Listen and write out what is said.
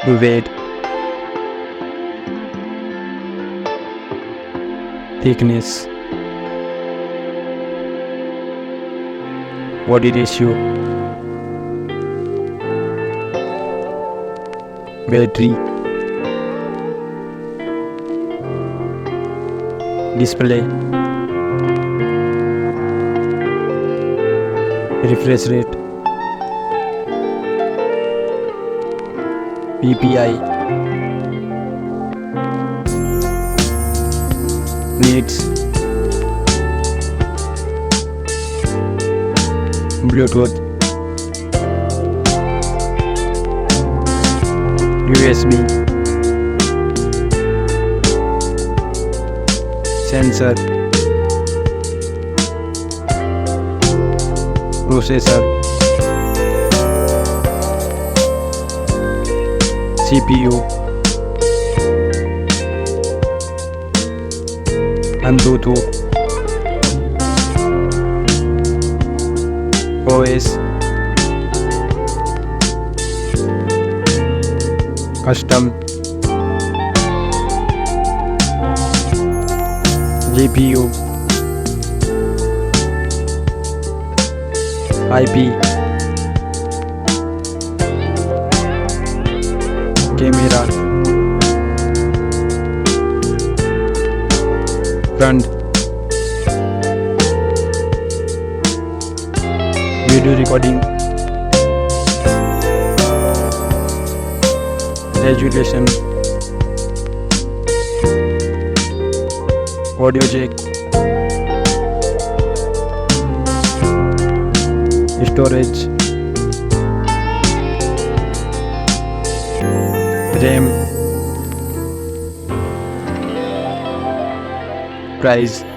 weight, thickness, body ratio, battery, display, refresh rate, PPI, needs, Bluetooth, USB, sensor, processor, CPU, Antutu, OS, custom, GPU, IP, camera, front, video recording, resolution, audio jack, storage, RAM, price.